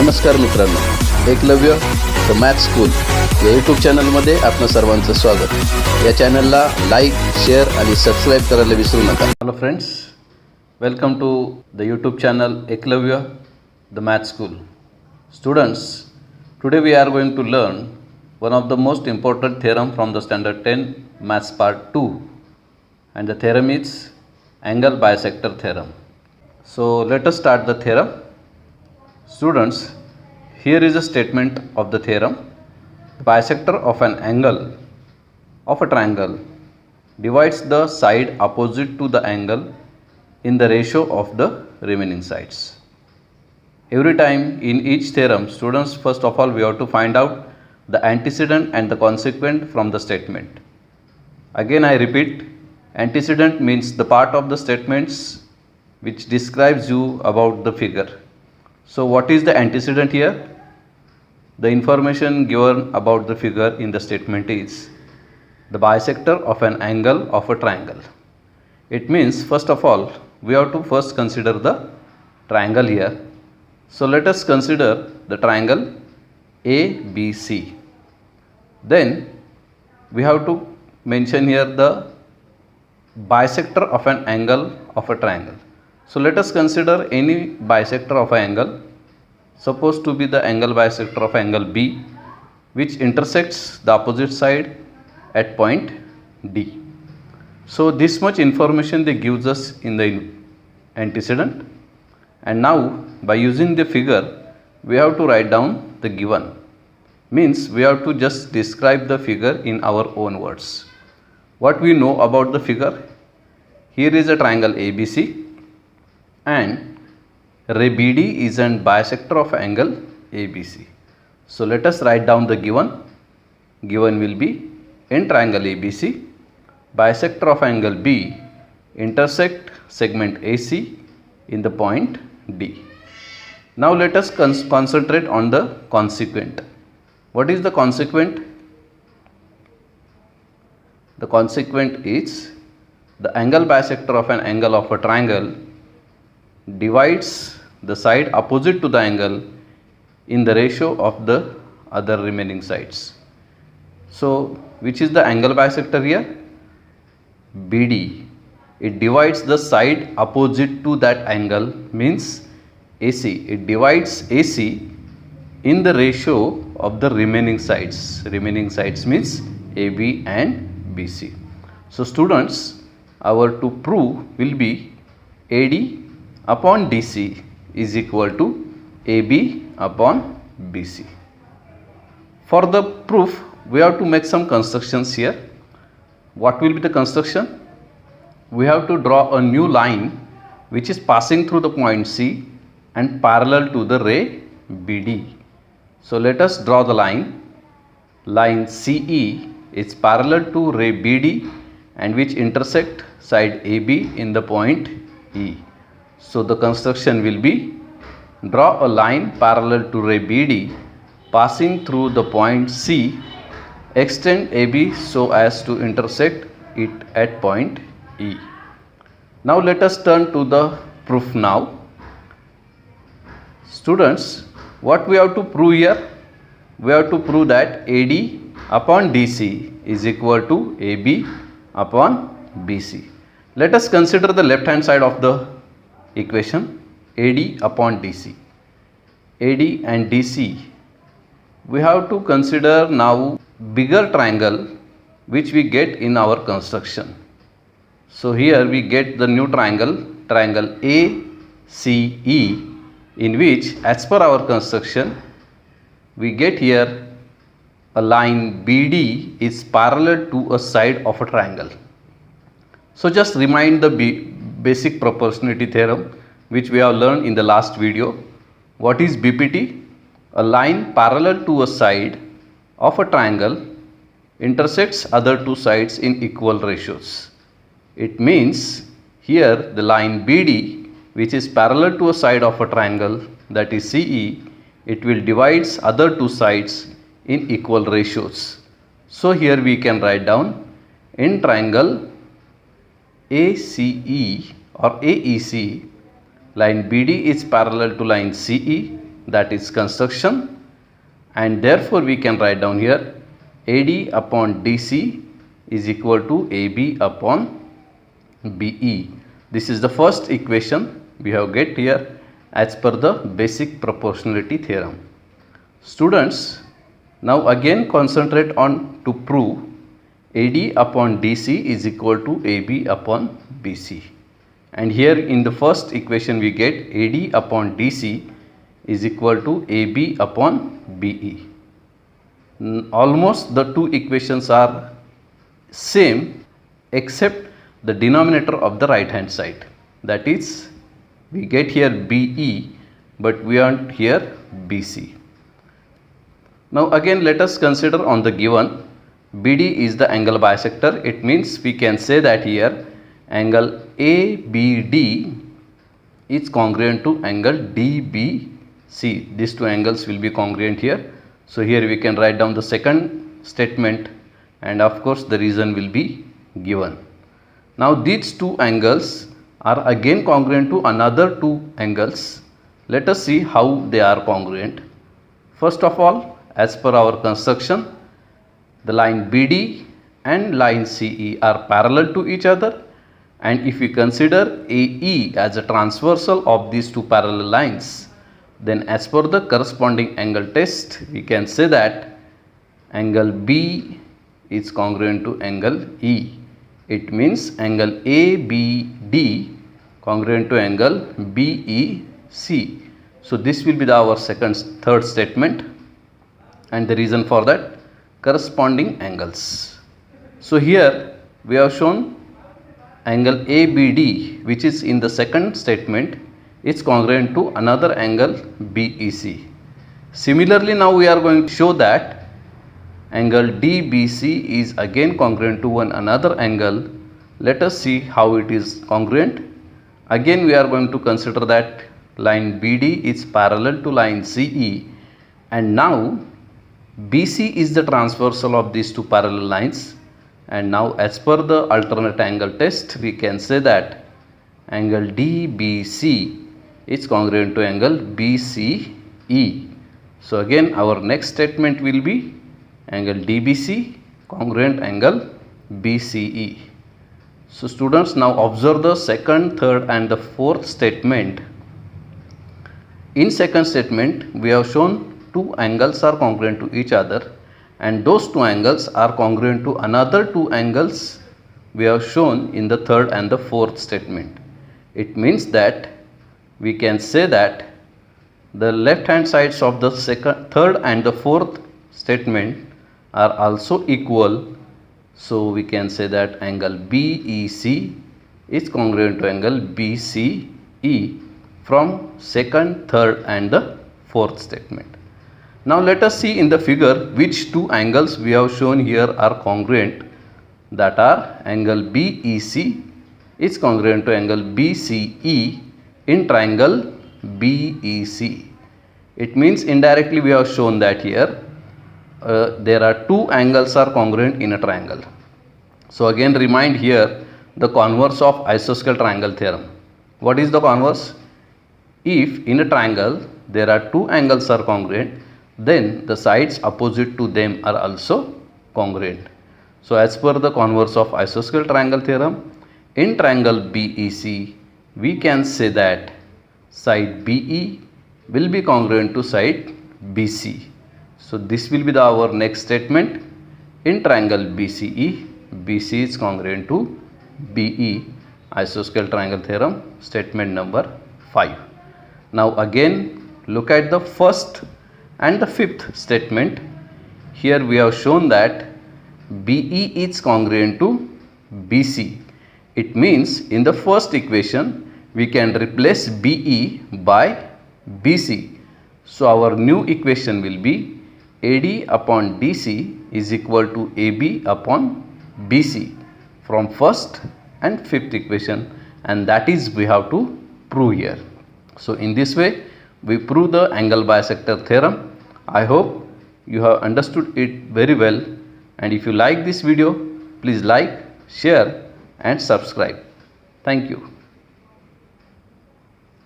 नमस्कार मित्रांनो, Eklavya the math school या यूट्यूब चॅनलमध्ये आपलं सर्वांचं स्वागत. या चॅनलला लाईक, शेअर आणि सबस्क्राईब करायला विसरू नका. Hello friends, welcome to the YouTube channel Eklavya the math school. Students, today we are going to learn one of the most important theorem from the standard 10 maths part 2, and the theorem is angle bisector theorem. So let us start the theorem. Students, here is a statement of the theorem. The bisector of an angle of a triangle divides the side opposite to the angle in the ratio of the remaining sides. Every time in each theorem, students, first of all we have to find out the antecedent and the consequent from the statement. Again I repeat, antecedent means the part of the statements which describes you about the figure. So what is the antecedent here? The information given about the figure in the statement is the bisector of an angle of a triangle. It means first of all we have to first consider the triangle here. So let us consider the triangle ABC. Then we have to mention here the bisector of an angle of a triangle. So let us consider any bisector of an angle, supposed to be the angle bisector of angle B, which intersects the opposite side at point D. So this much information they gives us in the antecedent, and now by using the figure we have to write down the given. Means we have to just describe the figure in our own words. What we know about the figure? Here is a triangle ABC and ray BD is a bisector of angle ABC. So let us write down the given. Given will be in triangle ABC, bisector of angle B intersect segment AC in the point D. Now let us concentrate on the consequent. What is the consequent? The consequent is the angle bisector of an angle of a triangle divides the side opposite to the angle in the ratio of the other remaining sides. So which is the angle bisector here? BD. It divides the side opposite to that angle, means AC. It divides AC in the ratio of the remaining sides. Remaining sides means AB and BC. So students, our to prove will be AD upon DC is equal to AB upon BC. For the proof we have to make some constructions here. What will be the construction? We have to draw a new line which is passing through the point C and parallel to the ray BD. So let us draw the line. Line CE is parallel to ray BD and which intersect side AB in the point E. So the construction will be, draw a line parallel to ray BD passing through the point C, extend AB so as to intersect it at point E. Now let us turn to the proof now. Students, what we have to prove here? We have to prove that AD upon DC is equal to AB upon BC. Let us consider the left hand side of the equation, AD upon DC. AD and DC, we have to consider now bigger triangle which we get in our construction. So here we get the new triangle, triangle ACE, in which as per our construction we get here a line BD is parallel to a side of a triangle. So just remind the basic proportionality theorem which we have learned in the last video. What is BPT? A line parallel to a side of a triangle intersects other two sides in equal ratios. It means here the line BD, which is parallel to a side of a triangle, that is CE, it will divide other two sides in equal ratios. So here we can write down in triangle ACE or AEC, line BD is parallel to line CE, that is construction, and therefore we can write down here AD upon DC is equal to AB upon BE. This is the first equation we have get here as per the basic proportionality theorem. Students, now again concentrate on to prove AD upon DC is equal to AB upon BC. And here in the first equation we get AD upon DC is equal to AB upon BE. Almost the two equations are same except the denominator of the right hand side. That is, we get here BE but we want here BC. Now again let us consider on the given BD is the angle bisector. It means we can say that here angle ABD is congruent to angle DBC. These two angles will be congruent here. So here we can write down the second statement, and of course the reason will be given. Now these two angles are again congruent to another two angles. Let us see how they are congruent. First of all, as per our construction, the line BD and line CE are parallel to each other, and if we consider AE as a transversal of these two parallel lines, then as per the corresponding angle test we can say that angle B is congruent to angle E. It means angle ABD congruent to angle BEC. So this will be our third statement, and the reason for that, corresponding angles. So here we have shown angle ABD, which is in the second statement, is congruent to another angle BEC. Similarly, now we are going to show that angle DBC is again congruent to one another angle. Let us see how it is congruent. Again we are going to consider that line BD is parallel to line CE, and now BC is the transversal of these two parallel lines, and now as per the alternate angle test we can say that angle DBC is congruent to angle BCE. So again our next statement will be angle DBC congruent angle BCE. So students, now observe the second, third and the fourth statement. In second statement we have shown two angles are congruent to each other, and those two angles are congruent to another two angles we have shown in the third and the fourth statement. It means that we can say that the left hand sides of the third and the fourth statement are also equal. So we can say that angle BEC is congruent to angle BCE from second, third and the fourth statement. Now let us see in the figure which two angles we have shown here are congruent, that are angle BEC is congruent to angle BCE in triangle BEC. It means indirectly we have shown that here there are two angles are congruent in a triangle. So again remind here the converse of isosceles triangle theorem. What is the converse? If in a triangle there are two angles are congruent, then the sides opposite to them are also congruent. So as per the converse of isosceles triangle theorem, in triangle BEC we can say that side BE will be congruent to side BC. So this will be our next statement. In triangle BCE, BC is congruent to BE, isosceles triangle theorem, statement number 5. Now again look at the first and the fifth statement. Here we have shown that BE is congruent to BC. It means in the first equation we can replace BE by BC. So our new equation will be AD upon DC is equal to AB upon BC from first and fifth equation, and that is we have to prove here. So in this way we prove the angle bisector theorem. I hope you have understood it very well, and if you like this video, please like, share and subscribe. Thank you.